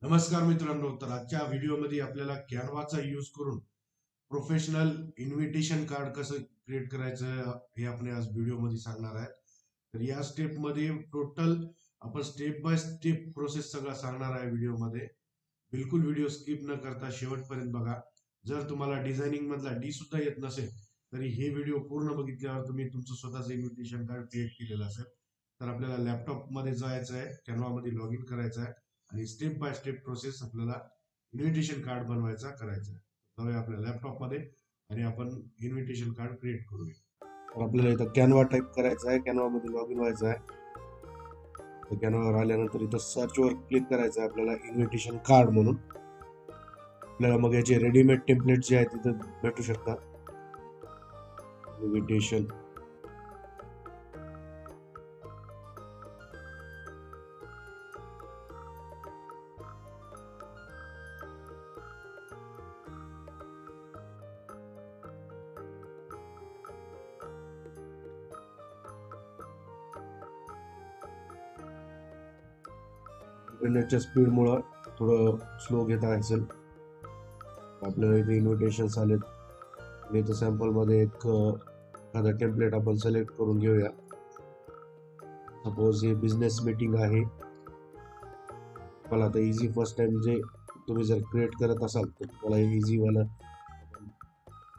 नमस्कार मित्रांनो, तर आजच्या व्हिडिओमध्ये आपल्याला कॅनवाचा यूज करून प्रोफेशनल इन्व्हिटेशन कार्ड कसं क्रिएट करायचं हे आपण आज व्हिडिओमध्ये सांगणार आहे. तर या स्टेपमध्ये टोटल आपण स्टेप बाय स्टेप प्रोसेस सगळा सांगणार आहे व्हिडिओमध्ये. बिलकुल व्हिडिओ स्किप न करता शेवटपर्यंत बघा. जर तुम्हाला डिझायनिंग मधला डी सुद्धा येत नसेल तरी हे व्हिडिओ पूर्ण बघितल्यावर तुम्ही तुमचं स्वतःचं इन्व्हिटेशन कार्ड क्रिएट केलेलं असेल. तर आपल्याला लॅपटॉप मध्ये जायचं आहे, कॅनवा मध्ये लॉग इन करायचं आहे आणि स्टेप बाय स्टेप प्रोसेस आपल्याला इन्व्हिटेशन कार्ड बनवायचा करायचा आहे. जाऊया आपल्या लॅपटॉप मध्ये आणि आपण इन्व्हिटेशन कार्ड क्रिएट करूया. तर आपल्याला इथं कॅनवा टाईप करायचा आहे, कॅनवा मध्ये लॉग इन व्हायचं आहे. तर कॅनवावर आल्यानंतर इथं सर्च वर क्लिक करायचं आहे आपल्याला इन्व्हिटेशन कार्ड म्हणून. आपल्याला मग याचे रेडीमेड टेम्पलेट जे आहेत तिथं भेटू शकतात. इन्व्हिटेशन इंटरनेटच्या स्पीड मुळे थोडं स्लो घेत असेल. आपल्याला इथे इन्व्हिटेशन्स आलेत. इथं सॅम्पल मध्ये एक एखादा टेम्पलेट आपण सिलेक्ट करून घेऊया. सपोज हे बिझनेस मीटिंग आहे. मला आता इझी फर्स्ट टाइम जे तुम्ही जर क्रिएट करत असाल तर तुम्हाला इझी वाला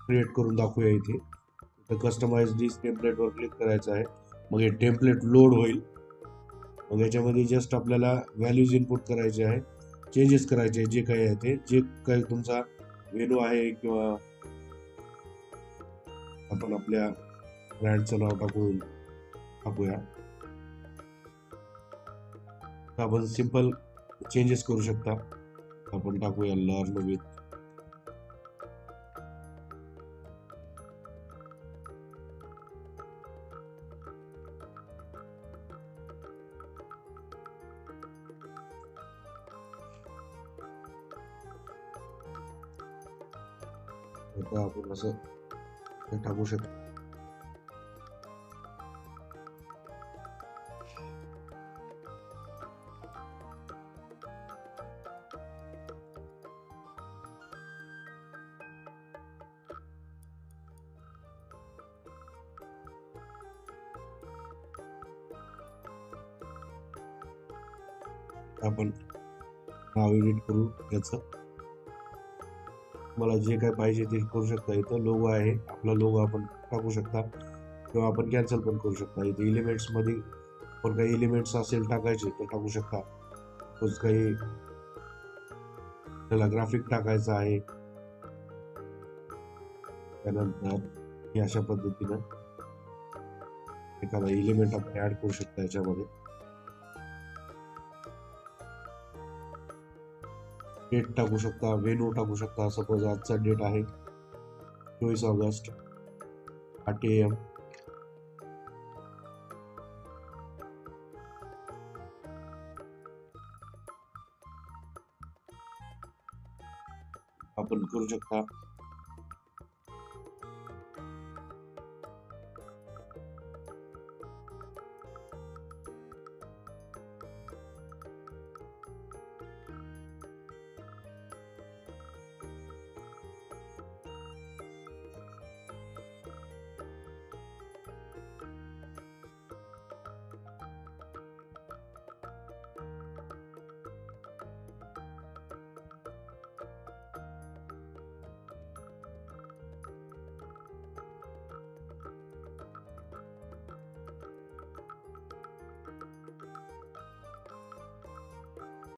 क्रिएट करून दाखवूया. इथे कस्टमाइज दिस टेम्पलेट वर क्लिक करायचं आहे. मग हे टेम्पलेट लोड होईल. मग याच्यामध्ये जस्ट आपल्याला व्हॅल्यूज इनपुट करायचे आहे, चेंजेस करायचे जे काही आहे ते, जे काही तुमचा मेनू आहे किंवा आपण आपल्या ब्रँडचं नाव टाकूया. आपण सिंपल चेंजेस करू शकता. आपण टाकूया लर्न विथ. आता आपण असं टाकू शकतो. आपण नाव एडिट करू याचं. मला जे काय पाहिजे ते करू शकता. इथं लोगो आहे, आपला लोगो आपण टाकू शकता किंवा आपण कॅन्सल पण करू शकता. इथे एलिमेंट्स मध्ये पण काही एलिमेंट्स असेल टाकायचे तर टाकू शकता. काही त्याला ग्राफिक टाकायचं आहे. त्यानंतर हे अशा पद्धतीनं एखादा एलिमेंट आपण ऍड करू शकता याच्यामध्ये. डेट टाकू शकता, वेन्यू टाकू शकता. सपोज आजचा डेट आहे 24 ऑगस्ट 8 AM. आपण करू शकता.